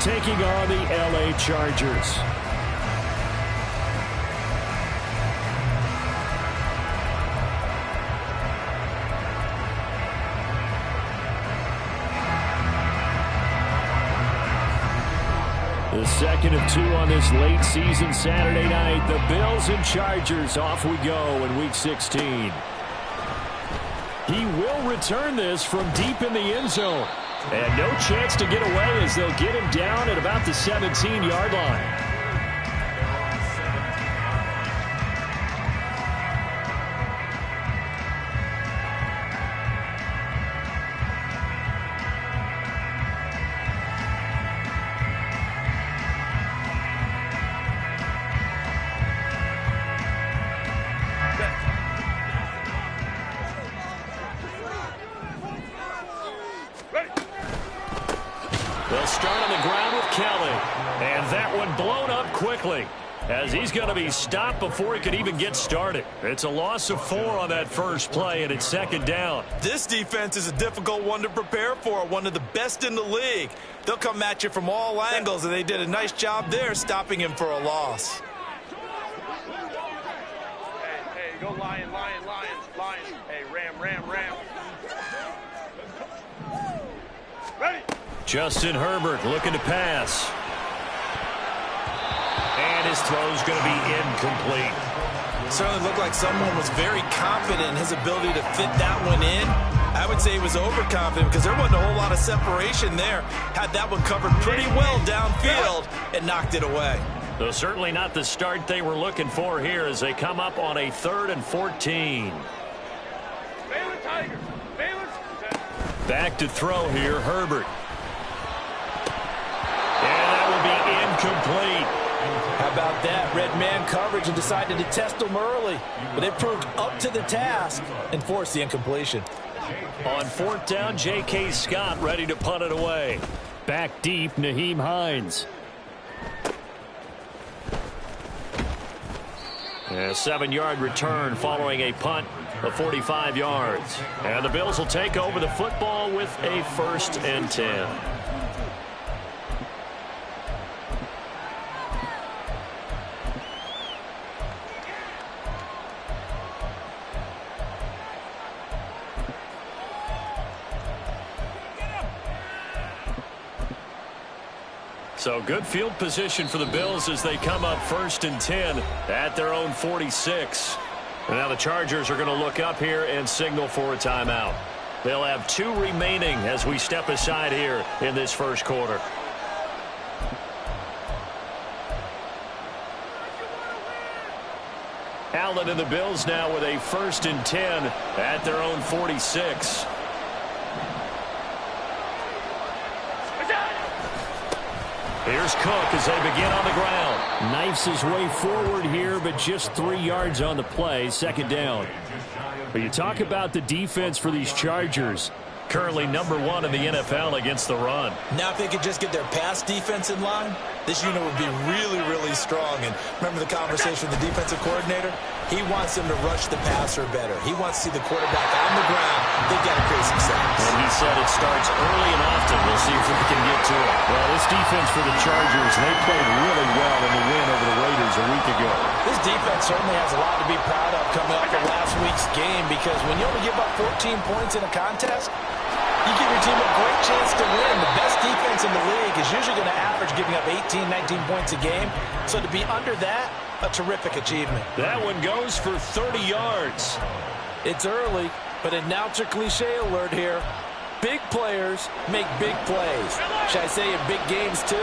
taking on the L.A. Chargers. The second of two on this late season Saturday night. The Bills and Chargers, off we go in Week 16. He will return this from deep in the end zone. And no chance to get away as they'll get him down at about the 17-yard line. They'll start on the ground with Kelly. And that one blown up quickly as he's going to be stopped before he could even get started. It's a loss of 4 on that first play, and it's second down. This defense is a difficult one to prepare for, one of the best in the league. They'll come at you from all angles, and they did a nice job there stopping him for a loss. Hey, go Lions. Hey, Ram. Ready. Justin Herbert looking to pass. And his throw's going to be incomplete. Certainly looked like someone was very confident in his ability to fit that one in. I would say he was overconfident because there wasn't a whole lot of separation there. Had that one covered pretty well downfield and knocked it away. So certainly not the start they were looking for here as they come up on a 3rd and 14. Baylor Tigers. Back to throw here, Herbert. And that will be incomplete. How about that? Red man coverage and decided to test them early. But it proved up to the task and forced the incompletion. On 4th down, J.K. Scott ready to punt it away. Back deep, Nyheim Hines. A 7-yard return following a punt of 45 yards. And the Bills will take over the football with a 1st and 10. So good field position for the Bills as they come up 1st and 10 at their own 46. And now the Chargers are going to look up here and signal for a timeout. They'll have 2 remaining as we step aside here in this first quarter. Allen and the Bills now with a 1st and 10 at their own 46. Here's Cook as they begin on the ground. Knifes his way forward here, but just 3 yards on the play. 2nd down. But you talk about the defense for these Chargers. Currently number 1 in the NFL against the run. Now if they could just get their pass defense in line, this unit would be really, really strong. And remember the conversation with the defensive coordinator? He wants them to rush the passer better. He wants to see the quarterback on the ground. They've got to create some sacks. And he said it starts early and often. We'll see if we can get to it. Well, this defense for the Chargers, they played really well in the win over the Raiders a week ago. This defense certainly has a lot to be proud of coming off of last week's game, because when you only give up 14 points in a contest, you give your team a great chance to win. The best defense in the league is usually going to average giving up 18, 19 points a game. So to be under that, a terrific achievement. That one goes for 30 yards. It's early, but announcer cliche alert here. Big players make big plays. Should I say in big games too?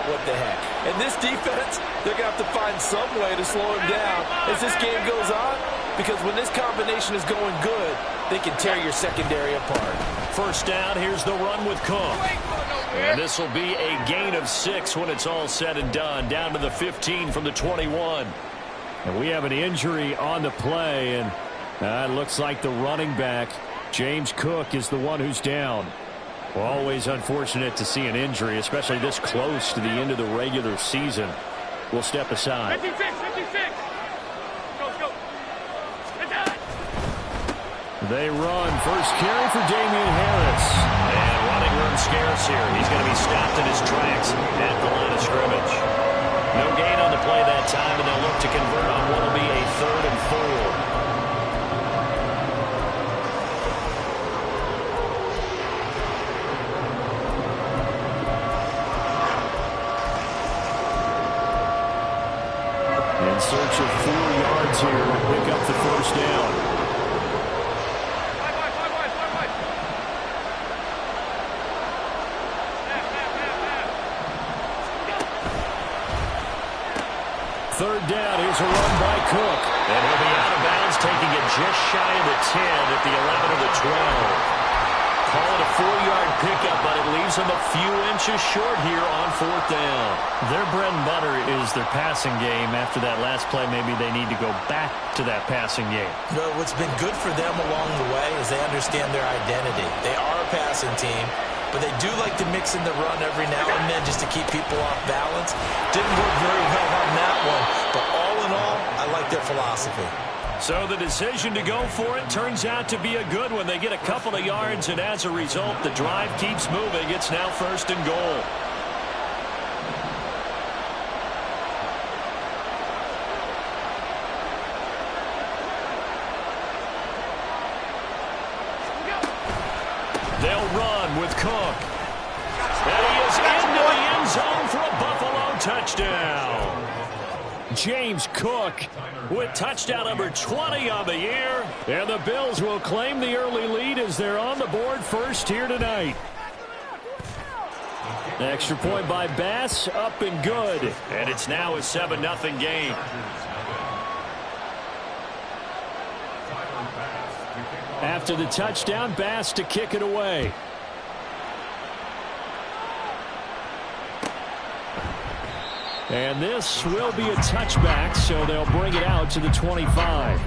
What the heck. And this defense, they're going to have to find some way to slow him down as this game goes on, because when this combination is going good, they can tear your secondary apart. 1st down, here's the run with Cook. And this will be a gain of 6 when it's all said and done, down to the 15 from the 21. And we have an injury on the play, and it looks like the running back, James Cook, is the one who's down. Well, always unfortunate to see an injury, especially this close to the end of the regular season. We'll step aside. 56. Go. They run. First carry for Damian Harris. And running room scarce here. He's going to be stopped in his tracks 4. In search of 4 yards here to pick up the first down. Third down, here's a run by Cook. And he'll be out of bounds, taking it just shy of the 10 at the 11 of the 12. Call it a 4-yard pickup, but it leaves them a few inches short here on 4th down. Their bread and butter is their passing game. After that last play, maybe they need to go back to that passing game. Well, what's been good for them along the way is they understand their identity. They are a passing team, but they do like to mix in the run every now and then just to keep people off balance. Didn't work very well on that one, but all in all, I like their philosophy. So the decision to go for it turns out to be a good one. They get a couple of yards, and as a result, the drive keeps moving. It's now 1st and goal. They'll run with Cook. And he is into the end zone for a Buffalo touchdown. James Cook with touchdown number 20 on the year. And the Bills will claim the early lead as they're on the board first here tonight. Extra point by Bass, up and good. And it's now a 7-0 game. After the touchdown, Bass to kick it away. And this will be a touchback, so they'll bring it out to the 25.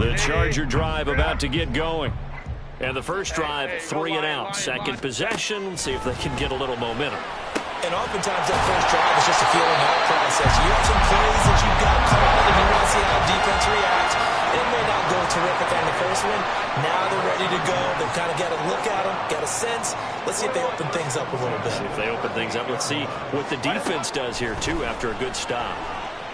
The Charger drive about to get going. And the first drive, 3 and out. Second possession, see if they can get a little momentum. And oftentimes that first drive is just a feeling out process. You have some plays that you've got called, and you want to see how defense reacts. It may not go terrific on the first one. Now they're ready to go. They've kind of got a look at them, got a sense. Let's see if they open things up a little bit. See if they open things up. Let's see what the defense does here, too, after a good stop.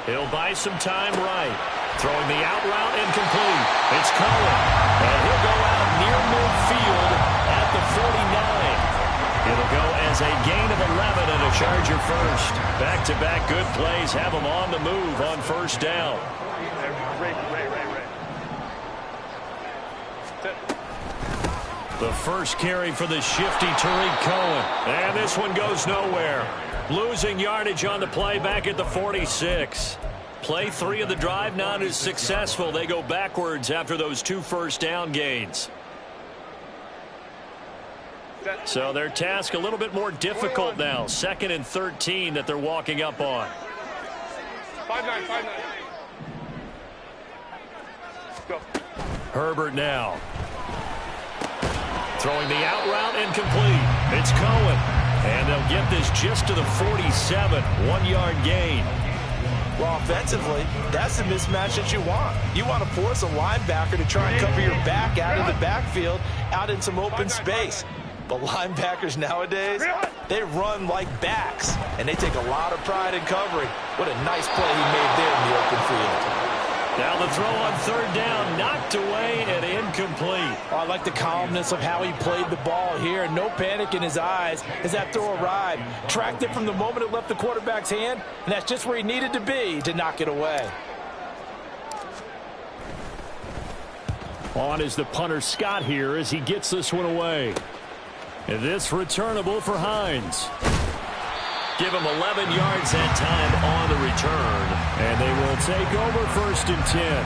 He'll buy some time right. Throwing the out route incomplete. It's Cohen. And he'll go out near midfield at the 49. It'll go as a gain of 11 and a Charger first. Back-to-back good plays have them on the move on first down. The first carry for the shifty Tariq Cohen. And this one goes nowhere. Losing yardage on the play back at the 46. Play 3 of the drive not as successful. They go backwards after those 2 first down gains. So their task a little bit more difficult now. 2nd and 13 that they're walking up on. 5-9. Go. Herbert now. Throwing the out route incomplete. It's Cohen. And they'll get this just to the 47. 1-yard gain. Well, offensively, that's the mismatch that you want. You want to force a linebacker to try and cover your back out of the backfield, out in some open space. But linebackers nowadays, they run like backs, and they take a lot of pride in covering. What a nice play he made there in the open field. Now the throw on 3rd down, knocked away and incomplete. Oh, I like the calmness of how he played the ball here. No panic in his eyes as that throw arrived. Tracked it from the moment it left the quarterback's hand, and that's just where he needed to be to knock it away. On is the punter Scott here as he gets this one away. And this returnable for Hines. Give him 11 yards that time on the return. And they will take over 1st and 10.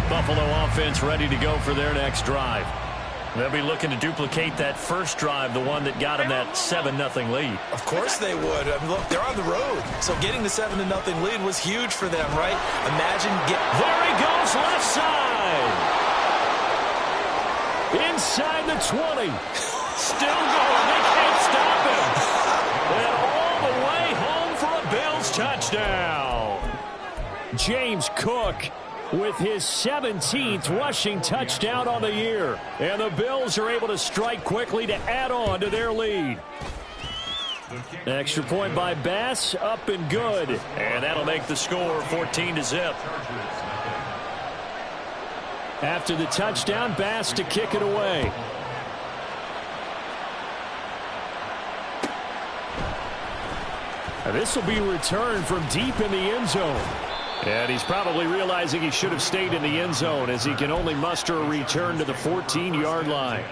Buffalo offense ready to go for their next drive. They'll be looking to duplicate that first drive, the one that got them that 7-0 lead. Of course they would. I mean, look, they're on the road. So getting the 7-0 lead was huge for them, right? Imagine There he goes, left side. Inside the 20. Still going. They can't stop him. And all the way home for a Bills touchdown. James Cook with his 17th rushing touchdown on the year. And the Bills are able to strike quickly to add on to their lead. Extra point by Bass, up and good. And that'll make the score 14-0. After the touchdown, Bass to kick it away. And this will be returned from deep in the end zone. And he's probably realizing he should have stayed in the end zone as he can only muster a return to the 14-yard line.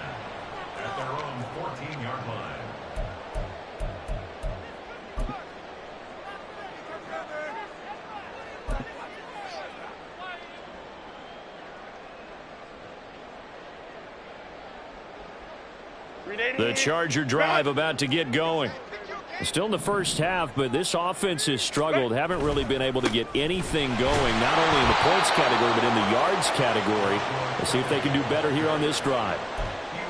At their own 14-yard line. The Charger drive about to get going. Still in the first half, but this offense has struggled. Haven't really been able to get anything going, not only in the points category, but in the yards category. Let's see if they can do better here on this drive.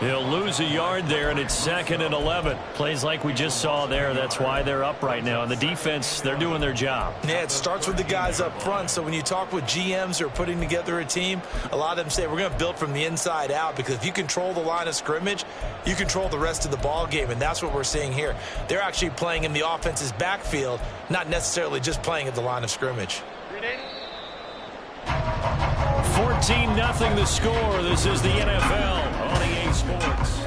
He'll lose a yard there, and it's 2nd and 11. Plays like we just saw there. That's why they're up right now. And the defense, they're doing their job. Yeah, it starts with the guys up front. So when you talk with GMs who are putting together a team, a lot of them say we're going to build from the inside out, because if you control the line of scrimmage, you control the rest of the ball game, and that's what we're seeing here. They're actually playing in the offense's backfield, not necessarily just playing at the line of scrimmage. 14-0 the score. This is the NFL on EA Sports.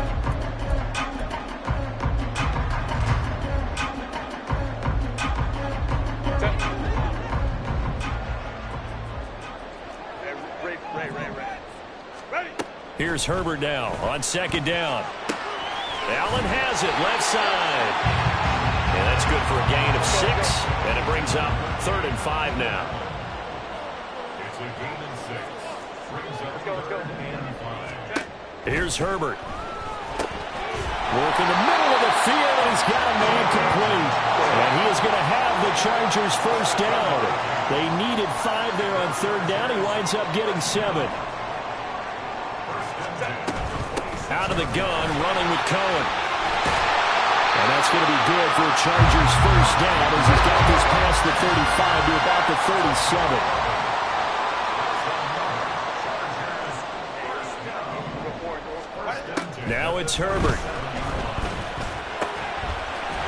Here's Herbert now on 2nd down. Allen has it left side. And that's good for a gain of 6. And it brings up 3rd and 5 now. It's a gain of 6. Brings up 3rd and 5. Here's Herbert. Work in the middle of the field, and he's got a man complete. And he is going to have the Chargers first down. They needed 5 there on 3rd down. He winds up getting 7. Out of the gun, running with Cohen. And that's going to be good for a Chargers first down as he's got this past the 35 to about the 37. Now it's Herbert.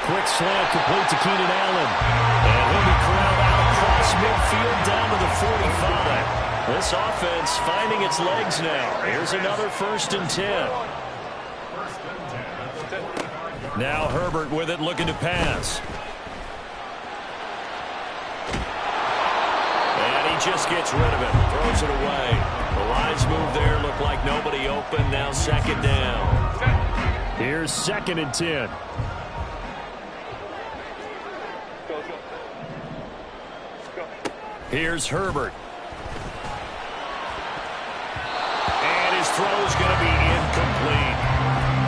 Quick slant complete to Keenan Allen. And he'll be corralled out across midfield down to the 45. This offense finding its legs now. Here's another 1st and 10. Now Herbert with it, looking to pass. And he just gets rid of it. Throws it away. The lines move there. Look like nobody open. Now 2nd down. Here's 2nd and 10. Here's Herbert. And his throw's going to be incomplete.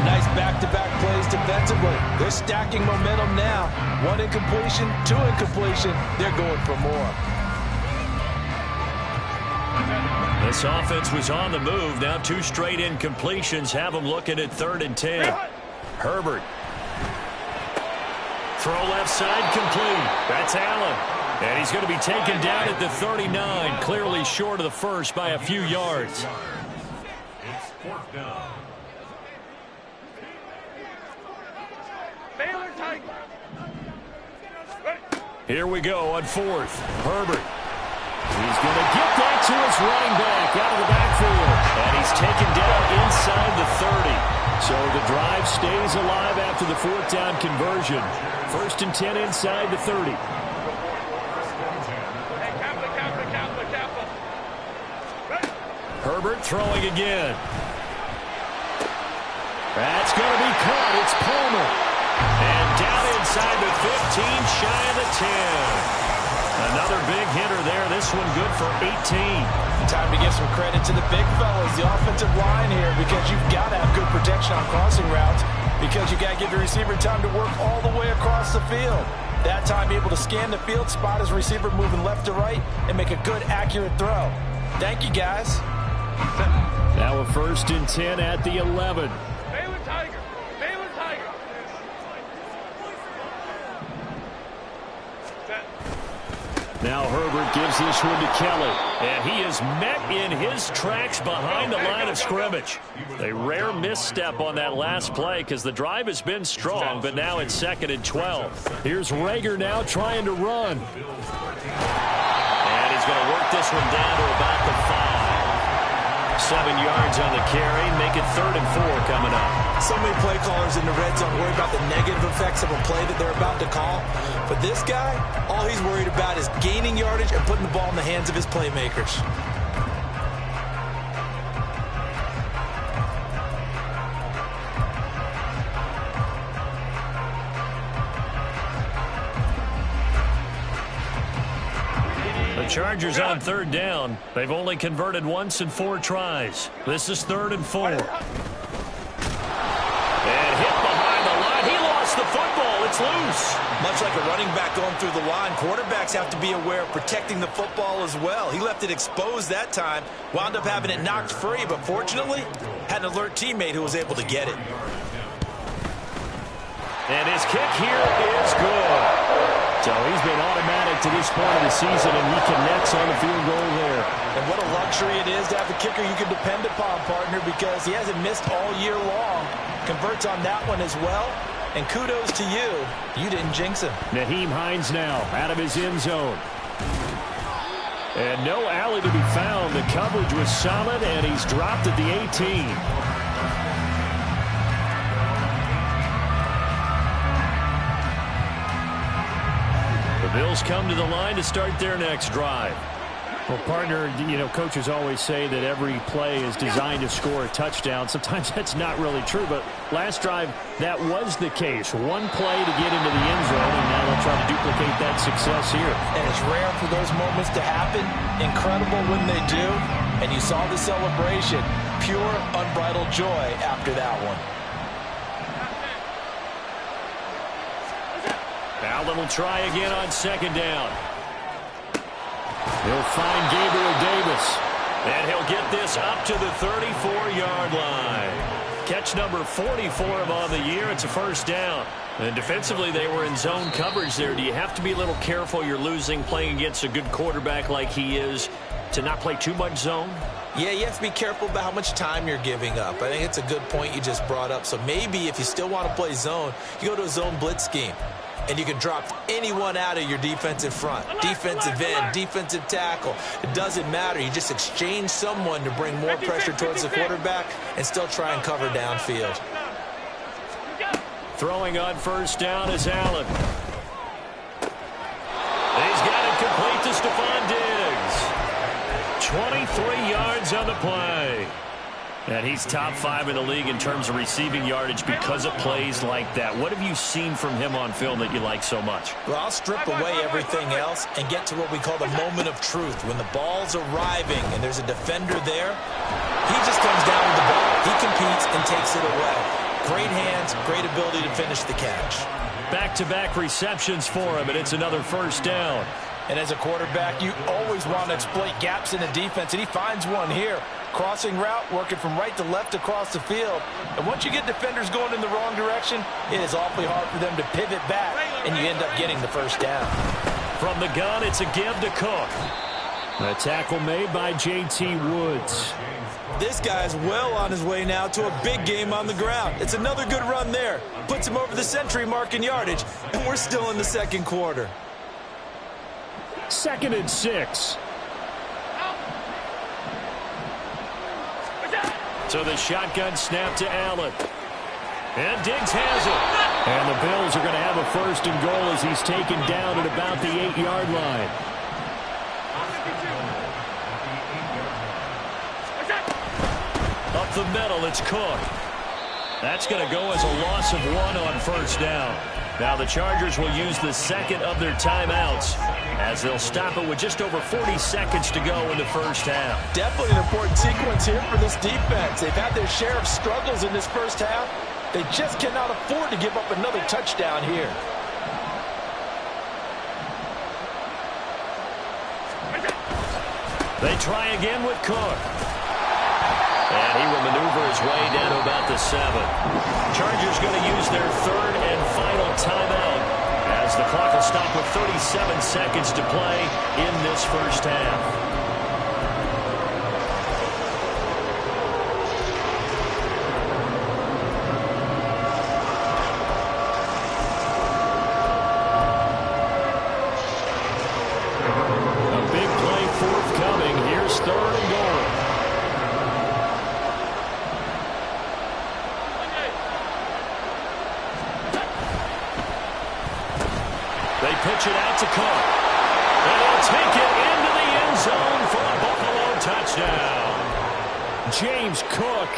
Nice back-to-back plays defensively. They're stacking momentum now. 1 incompletion, 2 incompletion. They're going for more. This offense was on the move. Now 2 straight incompletions have them looking at 3rd and 10. Herbert. Throw left side complete. That's Allen. And he's going to be taken down at the 39. Clearly short of the first by a few yards. It's 4th down. Here we go on 4th. Herbert. He's going to get that to his running back out of the backfield. And he's taken down inside the 30. So the drive stays alive after the 4th down conversion. 1st and 10 inside the 30. Herbert throwing again. That's going to be caught. It's Palmer. And down inside the 15, shy of the 10. Another big hitter there. This one good for 18. Time to give some credit to the big fellas, the offensive line here, because you've got to have good protection on crossing routes, because you got to give the receiver time to work all the way across the field. That time able to scan the field, spot his receiver moving left to right, and make a good, accurate throw. Thank you, guys. Now a 1st and 10 at the 11. Baylor Tiger. Baylor Tiger. Now Herbert gives this one to Kelly. And he is met in his tracks behind the line of scrimmage. A rare misstep on that last play because the drive has been strong, but now it's 2nd and 12. Here's Rager now trying to run. And he's going to work this one down to about the 5. 7 yards on the carry. Make it 3rd and 4 coming up. So many play callers in the red zone worry about the negative effects of a play that they're about to call. But this guy, all he's worried about is gaining yardage and putting the ball in the hands of his playmakers. The Chargers on 3rd down. They've only converted once in 4 tries. This is 3rd and 4. And hit behind the line. He lost the football. It's loose. Much like a running back going through the line, quarterbacks have to be aware of protecting the football as well. He left it exposed that time, wound up having it knocked free, but fortunately, had an alert teammate who was able to get it. And his kick here is good. So he's been automatic to this point of the season, and he connects on the field goal there. And what a luxury it is to have a kicker you can depend upon, partner, because he hasn't missed all year long. Converts on that one as well. And kudos to you. You didn't jinx him. Nyheim Hines now out of his end zone. And no alley to be found. The coverage was solid, and he's dropped at the 18. The Bills come to the line to start their next drive. Well, partner, you know, coaches always say that every play is designed to score a touchdown. Sometimes that's not really true, but last drive, that was the case. One play to get into the end zone, and now they'll try to duplicate that success here. And it's rare for those moments to happen. Incredible when they do. And you saw the celebration. Pure, unbridled joy after that one. Allen will try again on 2nd down. He'll find Gabriel Davis. And he'll get this up to the 34-yard line. Catch number 44 of on the year. It's a 1st down. And defensively, they were in zone coverage there. Do you have to be a little careful? You're losing, playing against a good quarterback like he is, to not play too much zone? Yeah, you have to be careful about how much time you're giving up. I think it's a good point you just brought up. So maybe if you still want to play zone, you go to a zone blitz scheme. And you can drop anyone out of your defensive front. Defensive end, defensive tackle. It doesn't matter. You just exchange someone to bring more pressure towards the quarterback and still try and cover downfield. Throwing on 1st down is Allen. He's got it complete to Stephon Diggs. 23 yards on the play. And he's top 5 in the league in terms of receiving yardage because of plays like that. What have you seen from him on film that you like so much? Well, I'll strip away everything else and get to what we call the moment of truth. When the ball's arriving and there's a defender there, he just comes down with the ball. He competes and takes it away. Great hands, great ability to finish the catch. Back-to-back receptions for him, and it's another 1st down. And as a quarterback, you always want to exploit gaps in the defense, and he finds one here. Crossing route, working from right to left across the field. And once you get defenders going in the wrong direction, it is awfully hard for them to pivot back, and you end up getting the 1st down. From the gun, it's a give to Cook. A tackle made by J.T. Woods. This guy's well on his way now to a big game on the ground. It's another good run there. Puts him over the century mark in yardage, and we're still in the 2nd quarter. 2nd and 6. So the shotgun snap to Allen. And Diggs has it. And the Bills are going to have a 1st and goal as he's taken down at about the 8-yard line. Up the middle, it's Cook. That's going to go as a loss of 1 on 1st down. Now the Chargers will use the 2nd of their timeouts as they'll stop it with just over 40 seconds to go in the 1st half. Definitely an important sequence here for this defense. They've had their share of struggles in this 1st half. They just cannot afford to give up another touchdown here. They try again with Cook. And he will maneuver his way down to about the 7. Chargers going to use their 3rd and final timeout as the clock will stop with 37 seconds to play in this first half. Pitch it out to Cook. And he'll take it into the end zone for a Buffalo touchdown. James Cook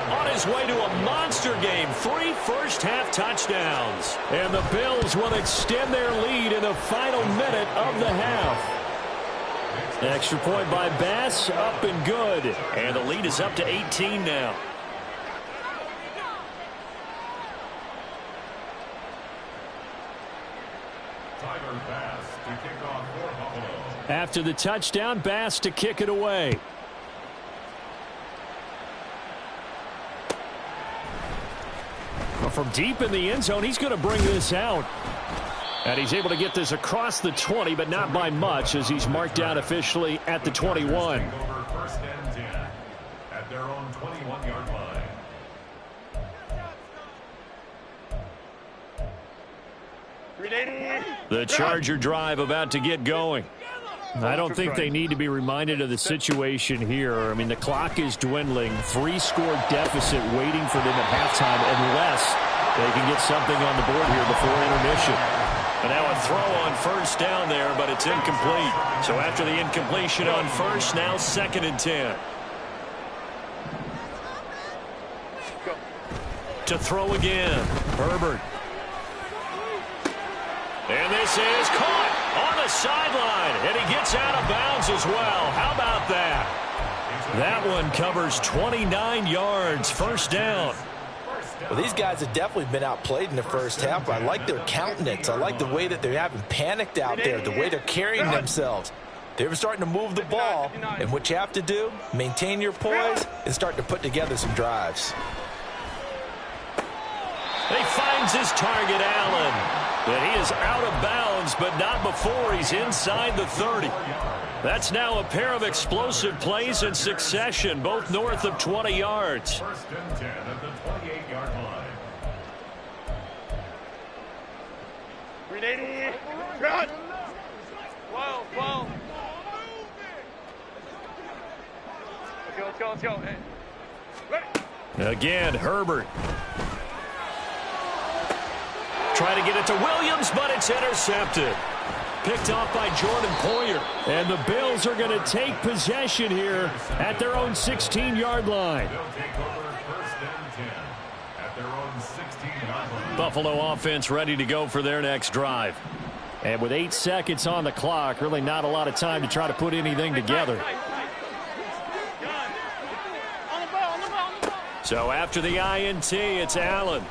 on his way to a monster game. 3 first-half touchdowns. And the Bills will extend their lead in the final minute of the half. Extra point by Bass, up and good. And the lead is up to 18 now. After the touchdown, Bass to kick it away. Well, from deep in the end zone, he's going to bring this out. And he's able to get this across the 20, but not by much, as he's marked down officially at the 21. First and 10 at their own 21-yard line. The Charger drive about to get going. I don't think they need to be reminded of the situation here. I mean, the clock is dwindling. 3-score deficit waiting for them at halftime unless they can get something on the board here before intermission. And now a throw on first down there, but it's incomplete. So after the incompletion on first, now 2nd and 10. To throw again, Herbert. And this is caught on the sideline, and he gets out of bounds as well. How about that? That one covers 29 yards, first down. Well, these guys have definitely been outplayed in the first half. I like their countenance. I like the way that they haven't panicked out there, the way they're carrying themselves. They're starting to move the ball, and what you have to do, maintain your poise and start to put together some drives. He finds his target, Allen. And he is out of bounds, but not before he's inside the 30. That's now a pair of explosive plays in succession, both north of 20 yards. First and 10 at the 28-yard line. 380. Run. 12. Let's go. Hey. Ready. Again, Herbert. Try to get it to Williams, but it's intercepted. Picked off by Jordan Poyer. And the Bills are going to take possession here at their own 16-yard line. They'll take over first and 10 at their own 16-yard line. Buffalo offense ready to go for their next drive. And with 8 seconds on the clock, really not a lot of time to try to put anything together. So after the INT, it's Allen.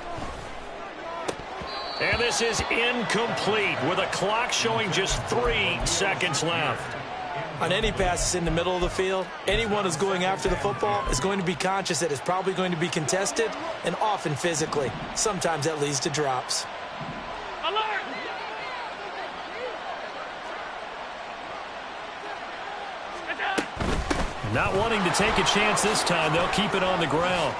And this is incomplete with a clock showing just 3 seconds left. On any passes in the middle of the field, anyone who's going after the football is going to be conscious that it's probably going to be contested and often physically. Sometimes that leads to drops. Alert! Not wanting to take a chance this time, they'll keep it on the ground.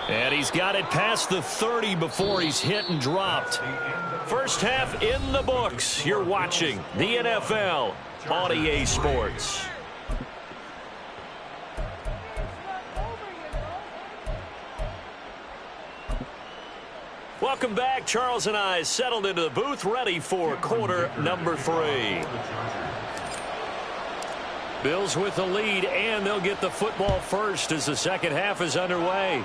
And he's got it past the 30 before he's hit and dropped. First half in the books. You're watching the NFL on EA Sports. Welcome back. Charles and I settled into the booth, ready for quarter number 3. Bills with the lead, and they'll get the football first as the second half is underway.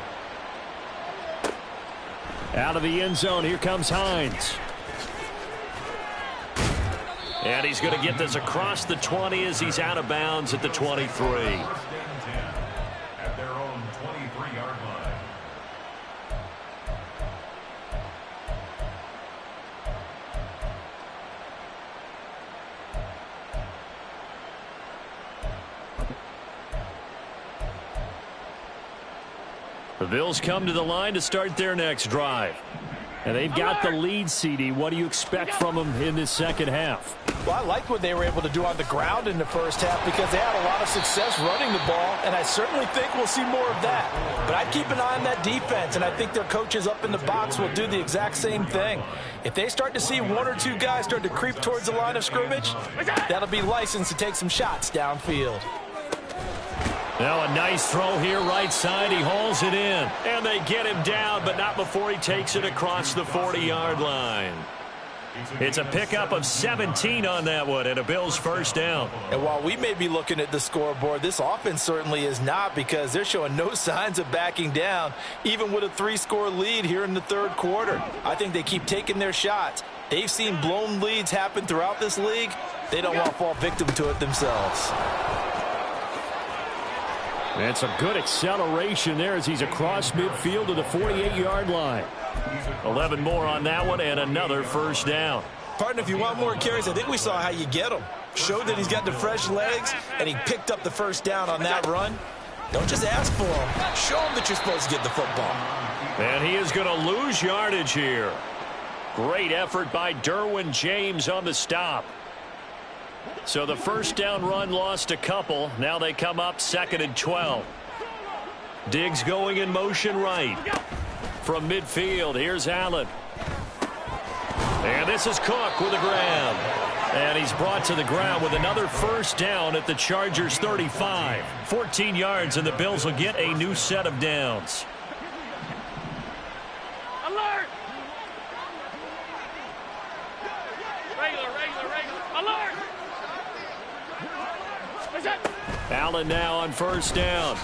Out of the end zone, here comes Hines. And he's going to get this across the 20 as he's out of bounds at the 23. First and 10 at their own 23-yard line. The Bills come to the line to start their next drive. And they've got the lead, CD. What do you expect from them in this second half? Well, I liked what they were able to do on the ground in the first half because they had a lot of success running the ball, and I certainly think we'll see more of that. But I'd keep an eye on that defense, and I think their coaches up in the box will do the exact same thing. If they start to see one or two guys start to creep towards the line of scrimmage, that'll be licensed to take some shots downfield. Now a nice throw here right side. He hauls it in. And they get him down, but not before he takes it across the 40-yard line. It's a pickup of 17 on that one and a Bills first down. And while we may be looking at the scoreboard, this offense certainly is not because they're showing no signs of backing down, even with a 3-score lead here in the third quarter. I think they keep taking their shots. They've seen blown leads happen throughout this league. They don't want to fall victim to it themselves. And some good acceleration there as he's across midfield to the 48-yard line. 11 more on that one and another first down. Partner, if you want more carries, I think we saw how you get them. Showed that he's got the fresh legs, and he picked up the first down on that run. Don't just ask for him. Show him that you're supposed to get the football. And he is going to lose yardage here. Great effort by Derwin James on the stop. So the first down run lost a couple. Now they come up 2nd and 12. Diggs going in motion right. From midfield, here's Allen. And this is Cook with a grab. And he's brought to the ground with another first down at the Chargers 35. 14 yards, and the Bills will get a new set of downs. Alert! Regular. Alert! What's that? Allen now on first down.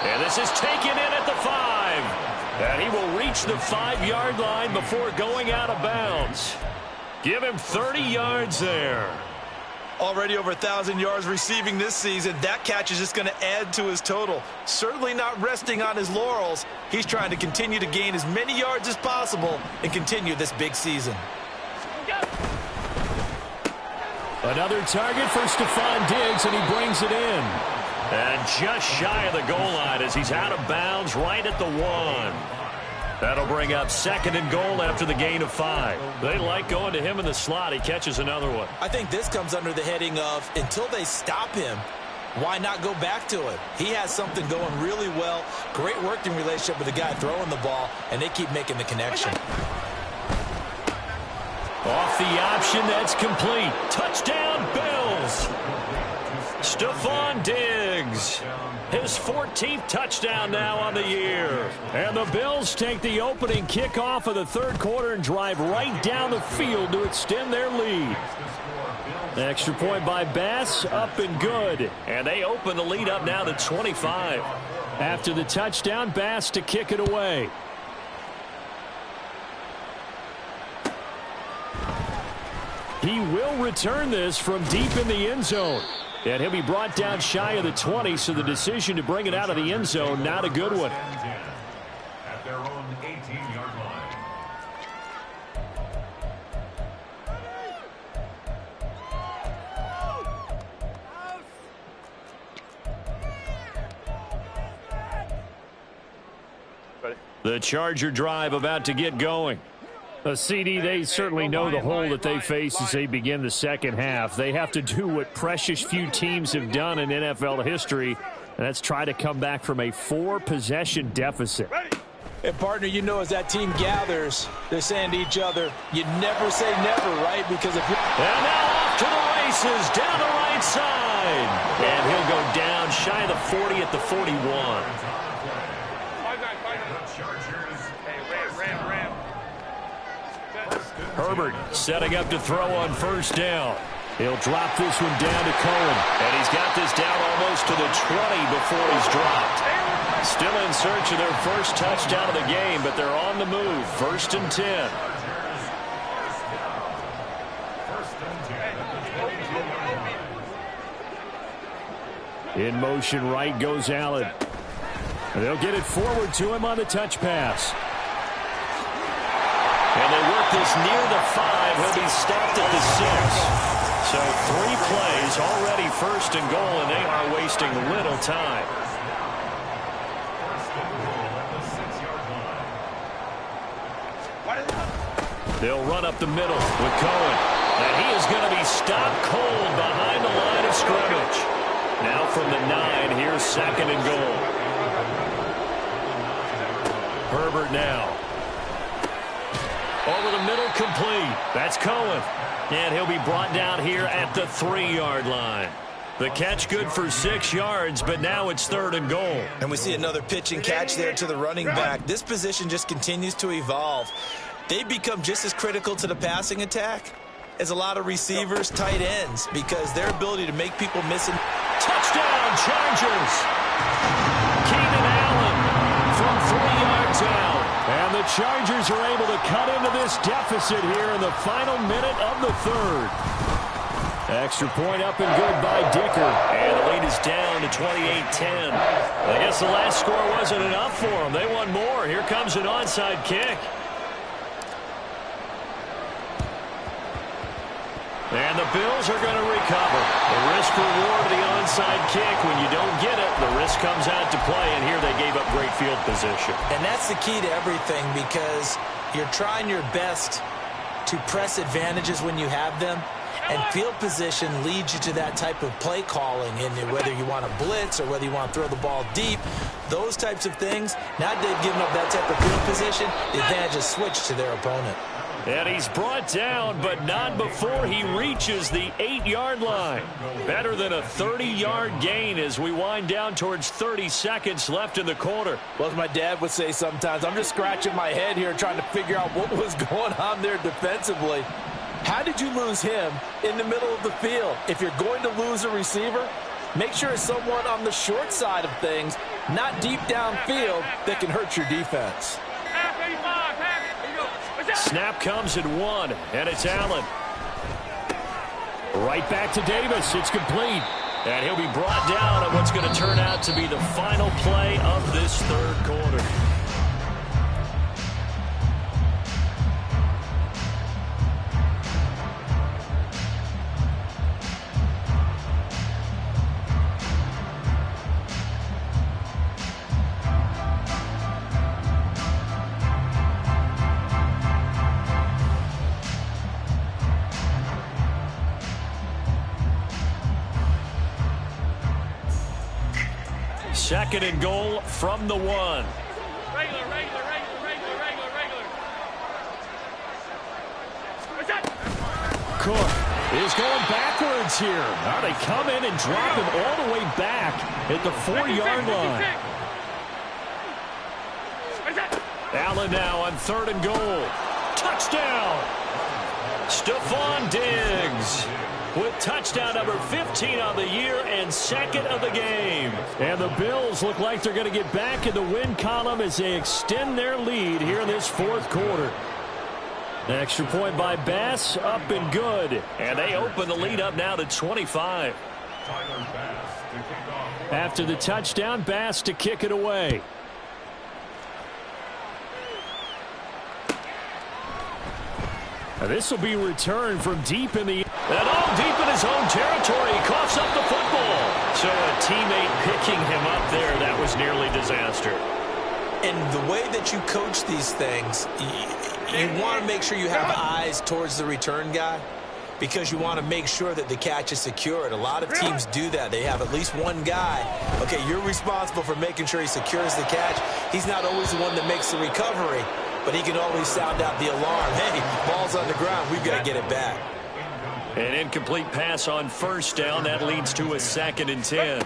And this is taken in at the 5. And he will reach the 5-yard line before going out of bounds. Give him 30 yards there. Already over 1,000 yards receiving this season. That catch is just going to add to his total. Certainly not resting on his laurels. He's trying to continue to gain as many yards as possible and continue this big season. Another target for Stephon Diggs, and he brings it in. And just shy of the goal line as he's out of bounds right at the 1. That'll bring up 2nd and goal after the gain of 5. They like going to him in the slot. He catches another one. I think this comes under the heading of until they stop him, why not go back to it? He has something going really well. Great working relationship with the guy throwing the ball, and they keep making the connection. Off the option, that's complete. Touchdown, Bills. Stephon Diggs, his 14th touchdown now on the year. And the Bills take the opening kickoff of the third quarter and drive right down the field to extend their lead. Extra point by Bass, up and good. And they open the lead up now to 25. After the touchdown, Bass to kick it away. He will return this from deep in the end zone. And he'll be brought down shy of the 20, so the decision to bring it out of the end zone, not a good one. At their own 18-yard line. The Charger drive about to get going. CD, they certainly know the hole that they face as they begin the second half. They have to do what precious few teams have done in NFL history, and that's try to come back from a 4-possession deficit. And, partner, you know as that team gathers, they're saying to each other, you never say never, right? Because if you... And now off to the races, down the right side. And he'll go down shy of the 40 at the 41. Herbert setting up to throw on first down. He'll drop this one down to Cohen. And he's got this down almost to the 20 before he's dropped. Still in search of their first touchdown of the game, but they're on the move. 1st and 10. In motion right goes Allen. And they'll get it forward to him on the touch pass. And they work this near the 5. He'll be stopped at the 6. So 3 plays already 1st and goal, and they are wasting little time. They'll run up the middle with Cohen. And he is going to be stopped cold behind the line of scrimmage. Now from the 9, here's 2nd and goal. Herbert now. Over the middle, complete. That's Cohen. And he'll be brought down here at the 3-yard line. The catch good for 6 yards, but now it's 3rd and goal. And we see another pitch and catch there to the running back. This position just continues to evolve. They become just as critical to the passing attack as a lot of receivers, tight ends, because their ability to make people miss it. Touchdown, Chargers! Keenan Allen from 3 yards out. And the Chargers are able to cut into this deficit here in the final minute of the 3rd. Extra point up and good by Dicker. And the lead is down to 28-10. I guess the last score wasn't enough for them. They want more. Here comes an onside kick. And the Bills are going to recover. The risk-reward of the onside kick. When you don't get it, the risk comes out to play. And here they gave up great field position. And that's the key to everything, because you're trying your best to press advantages when you have them. And field position leads you to that type of play calling, and whether you want to blitz or whether you want to throw the ball deep, those types of things. Now they've given up that type of field position, the advantage is switched to their opponent. And he's brought down, but not before he reaches the 8-yard line. Better than a 30-yard gain as we wind down towards 30 seconds left in the quarter. Well, as my dad would say sometimes, I'm just scratching my head here trying to figure out what was going on there defensively. How did you lose him in the middle of the field? If you're going to lose a receiver, make sure it's someone on the short side of things, not deep downfield, that can hurt your defense. Snap comes at 1, and it's Allen. Right back to Davis. It's complete. And he'll be brought down on what's going to turn out to be the final play of this 3rd quarter. Second and goal from the 1. Regular. Cook is going backwards here. Now they come in and drop him all the way back at the 4-yard line. Allen now on 3rd and goal. Touchdown! Stephon Diggs with touchdown number 15 on the year and 2nd of the game. And the Bills look like they're going to get back in the win column as they extend their lead here in this 4th quarter. Extra point by Bass, up and good. And they open the lead up now to 25. After the touchdown, Bass to kick it away. Now this will be returned from deep in the... And all deep in his own territory. He coughs up the football. So a teammate picking him up there, that was nearly disaster. And the way that you coach these things, you want to make sure you have eyes towards the return guy, because you want to make sure that the catch is secured. A lot of teams do that. They have at least one guy. Okay, you're responsible for making sure he secures the catch. He's not always the one that makes the recovery, but he can always sound out the alarm. Hey, ball's on the ground. We've got to get it back. An incomplete pass on 1st down. That leads to a 2nd and 10.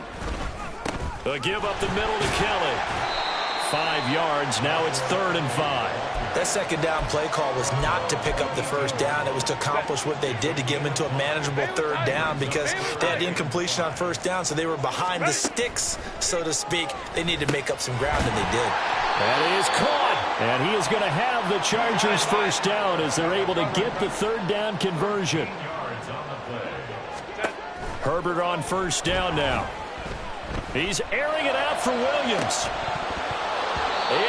A give up the middle to Kelly. 5 yards. Now it's 3rd and 5. That 2nd down play call was not to pick up the 1st down. It was to accomplish what they did, to get them into a manageable 3rd down, because they had incompletion on 1st down, so they were behind the sticks, so to speak. They needed to make up some ground, and they did. That is caught. And he is going to have the Chargers 1st down as they're able to get the 3rd down conversion. Herbert on 1st down now. He's airing it out for Williams.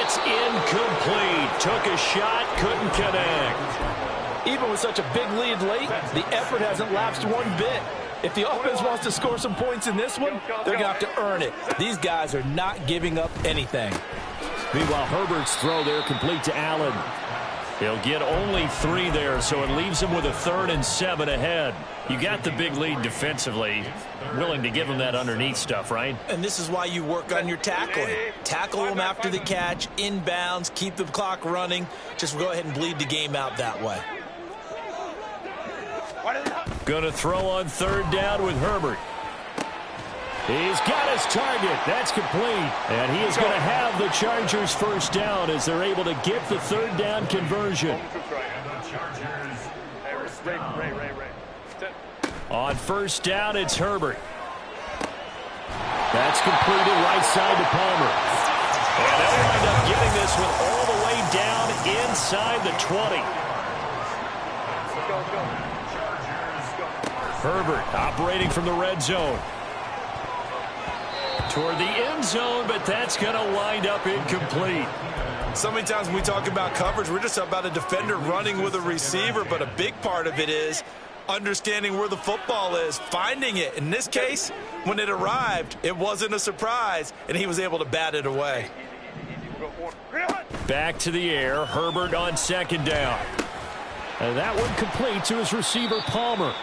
It's incomplete. Took a shot, couldn't connect. Even with such a big lead late, the effort hasn't lapsed one bit. If the offense wants to score some points in this one, they're going to have to earn it. These guys are not giving up anything. Meanwhile, Herbert's throw there complete to Allen. He'll get only 3 there, so it leaves him with a 3rd and 7 ahead. You got the big lead defensively. Willing to give him that underneath stuff, right? And this is why you work on your tackling. Tackle him after the catch, inbounds, keep the clock running. Just go ahead and bleed the game out that way. Going to throw on 3rd down with Herbert. He's got his target. That's complete. And he is going to have the Chargers first down as they're able to get the 3rd down conversion. On first down, it's Herbert. That's completed right side to Palmer. And they'll wind up getting this one all the way down inside the 20. Herbert operating from the red zone. Toward the end zone, but that's going to wind up incomplete. So many times when we talk about coverage, we're just about a defender running with a receiver, but a big part of it is understanding where the football is, finding it. In this case, when it arrived, it wasn't a surprise, and he was able to bat it away. Back to the air, Herbert on 2nd down. And that one complete to his receiver, Palmer.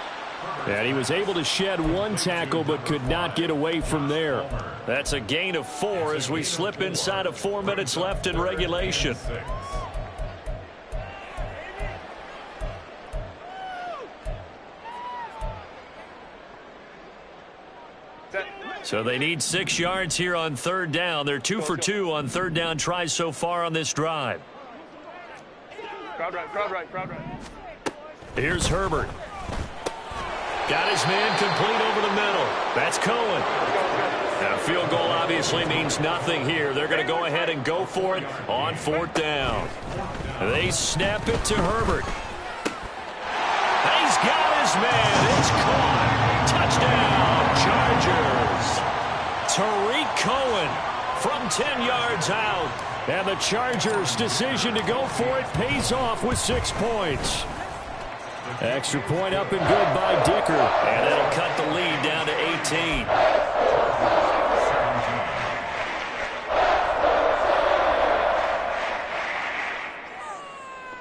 And he was able to shed 1 tackle but could not get away from there. That's a gain of 4 as we slip inside of 4 minutes left in regulation. So they need 6 yards here on 3rd down. They're 2 for 2 on 3rd down tries so far on this drive. Crowd right. Here's Herbert. Got his man complete over the middle. That's Cohen. Now, a field goal obviously means nothing here. They're going to go ahead and go for it on 4th down. They snap it to Herbert. He's got his man. It's caught. Touchdown, Chargers. Tariq Cohen from 10 yards out. And the Chargers' decision to go for it pays off with 6 points. Extra point up and good by Dicker. And that'll cut the lead down to 18.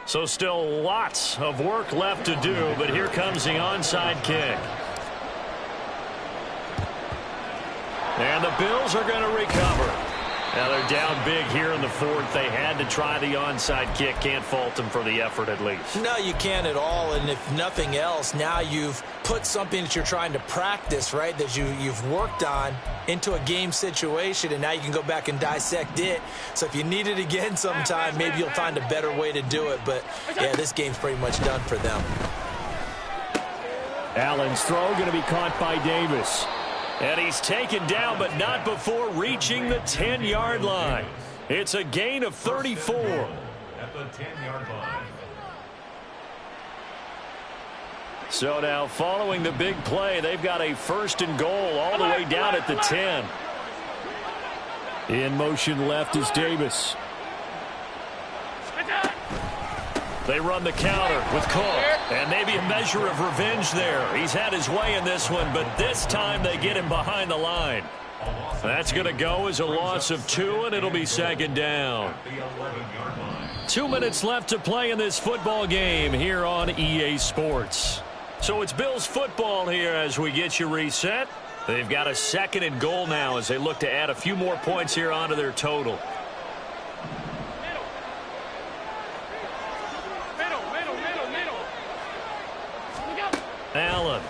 So still lots of work left to do, but here comes the onside kick. And the Bills are going to recover. Now they're down big here in the 4th. They had to try the onside kick. Can't fault them for the effort at least. No, you can't at all. And if nothing else, now you've put something that you're trying to practice, right, that you've worked on into a game situation, and now you can go back and dissect it. So if you need it again sometime, maybe you'll find a better way to do it. But, yeah, this game's pretty much done for them. Allen's throw going to be caught by Davis. And he's taken down, but not before reaching the 10-yard line. It's a gain of 34. At the 10-yard line. So now following the big play, they've got a 1st and goal all the way down at the 10. In motion left is Davis. They run the counter with Cook, and maybe a measure of revenge there. He's had his way in this one, but this time they get him behind the line. That's going to go as a loss of 2, and it'll be 2nd down. 2 minutes left to play in this football game here on EA Sports. So it's Bills football here as we get you reset. They've got a 2nd and goal now as they look to add a few more points here onto their total. Allen.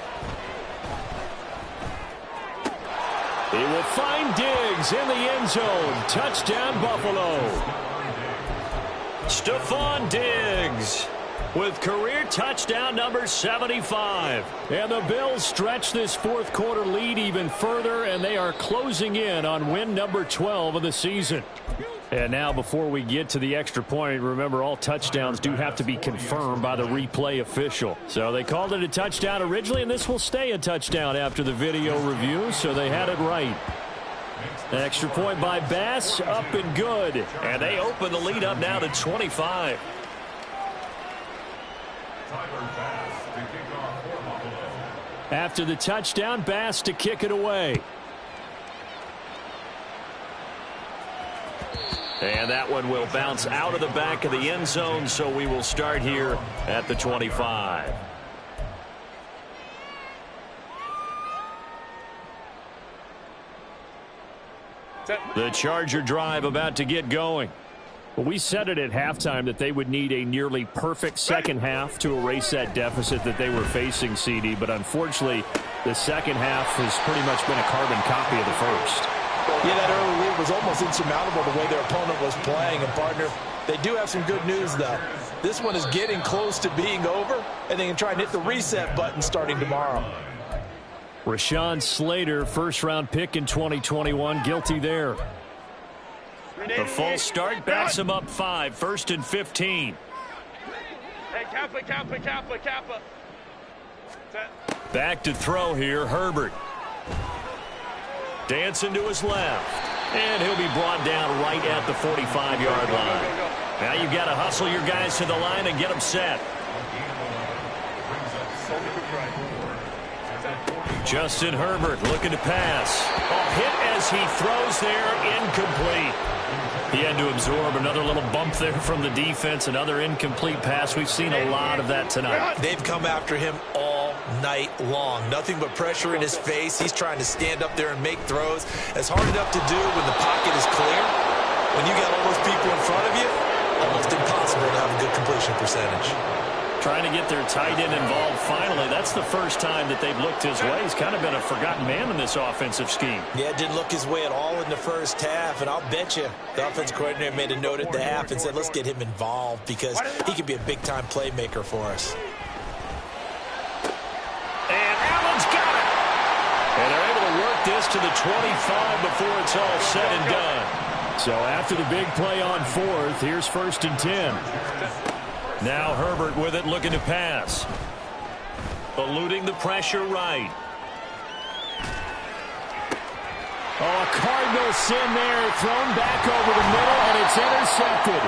He will find Diggs in the end zone. Touchdown, Buffalo. Stephon Diggs with career touchdown number 75. And the Bills stretch this 4th quarter lead even further, and they are closing in on win number 12 of the season. And now before we get to the extra point, remember all touchdowns do have to be confirmed by the replay official. So they called it a touchdown originally, and this will stay a touchdown after the video review, so they had it right. Extra point by Bass, up and good. And they open the lead up now to 25. After the touchdown, Bass to kick it away. And that one will bounce out of the back of the end zone, so we will start here at the 25. The Charger drive about to get going. Well, we said it at halftime that they would need a nearly perfect second half to erase that deficit that they were facing, CD. But unfortunately, the second half has pretty much been a carbon copy of the first. Yeah, that early lead was almost insurmountable the way their opponent was playing. And, partner, they do have some good news, though. This one is getting close to being over, and they can try and hit the reset button starting tomorrow. Rashawn Slater, first-round pick in 2021, guilty there. The false start backs him up 5, 1st and 15. Hey, Kappa. Back to throw here, Herbert. Dancing to his left. And he'll be brought down right at the 45-yard line. Now you've got to hustle your guys to the line and get them set. Justin Herbert looking to pass. A hit as he throws there, incomplete. He had to absorb another little bump there from the defense, another incomplete pass. We've seen a lot of that tonight. They've come after him all night long. Nothing but pressure in his face. He's trying to stand up there and make throws. It's hard enough to do when the pocket is clear. When you got all those people in front of you, almost impossible to have a good completion percentage. Trying to get their tight end involved finally. That's the first time that they've looked his way. He's kind of been a forgotten man in this offensive scheme. Yeah, didn't look his way at all in the first half, and I'll bet you the offensive coordinator made a note at the half and said, let's get him involved because he could be a big-time playmaker for us. And Allen's got it. And they're able to work this to the 25 before it's all said and done. So after the big play on 4th, here's 1st and 10. Now Herbert with it, looking to pass. Eluding the pressure right. Oh, a Cardinal sin there, thrown back over the middle, and it's intercepted.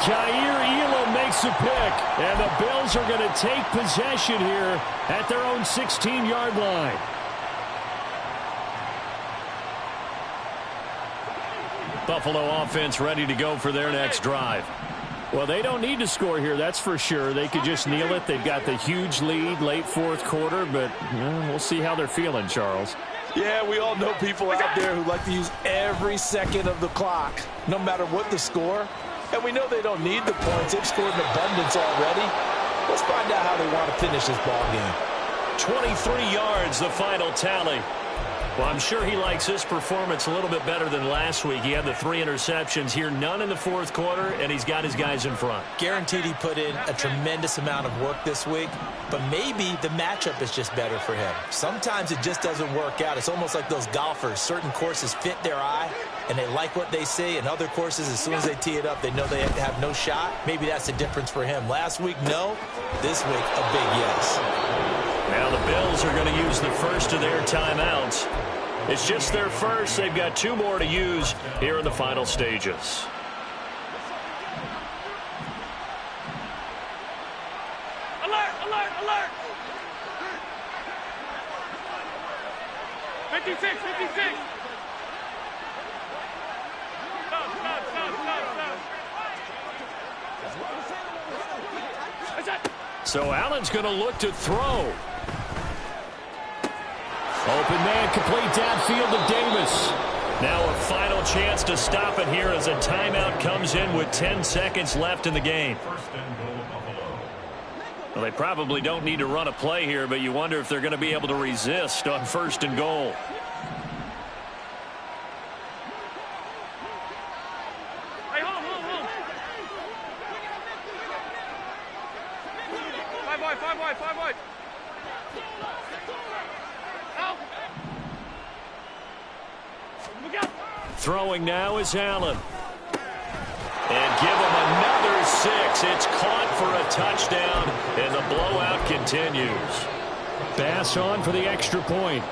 Jair Elam makes a pick, and the Bills are going to take possession here at their own 16-yard line. Buffalo offense ready to go for their next drive. Well, they don't need to score here, that's for sure. They could just kneel it. They've got the huge lead late 4th quarter, but we'll see how they're feeling, Charles. Yeah, we all know people out there who like to use every second of the clock, no matter what the score. And we know they don't need the points. They've scored in abundance already. Let's find out how they want to finish this ball game. 23 yards, the final tally. Well, I'm sure he likes his performance a little bit better than last week. He had the 3 interceptions here, none in the 4th quarter, and he's got his guys in front. Guaranteed he put in a tremendous amount of work this week, but maybe the matchup is just better for him. Sometimes it just doesn't work out. It's almost like those golfers. Certain courses fit their eye, and they like what they see, and other courses, as soon as they tee it up, they know they have no shot. Maybe that's the difference for him. Last week, no. This week, a big yes. Now the Bills are going to use the first of their timeouts. It's just their first. They've got 2 more to use here in the final stages. Alert, alert, alert! 56, 56! Stop. So Allen's going to look to throw. Open man complete downfield to Davis. Now a final chance to stop it here as a timeout comes in with 10 seconds left in the game. Well, they probably don't need to run a play here, but you wonder if they're going to be able to resist on 1st and goal. Hey, hold on. 5 wide. Throwing now is Allen. And give him another 6. It's caught for a touchdown, and the blowout continues. Bass on for the extra point.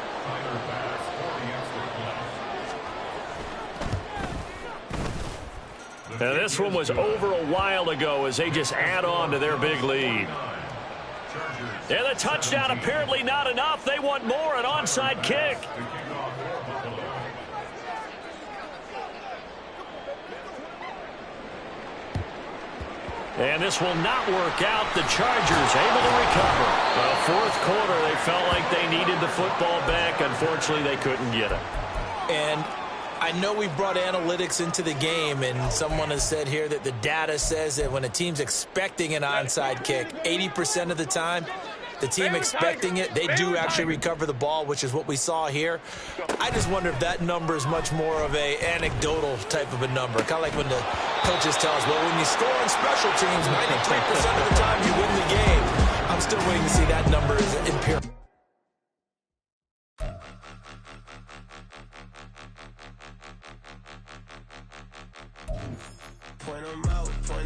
Now this one was over a while ago as they just add on to their big lead. And the touchdown apparently not enough. They want more, an onside kick. And this will not work out. The Chargers able to recover. Well, fourth quarter, they felt like they needed the football back. Unfortunately, they couldn't get it. And I know we brought analytics into the game, and someone has said here that the data says that when a team's expecting an onside kick, 80% of the time, the team expecting it, they do actually recover the ball, which is what we saw here. I just wonder if that number is much more of a anecdotal type of a number. Kind of like when the coaches tell us, well, when you score on special teams, 93% of the time you win the game. I'm still waiting to see that number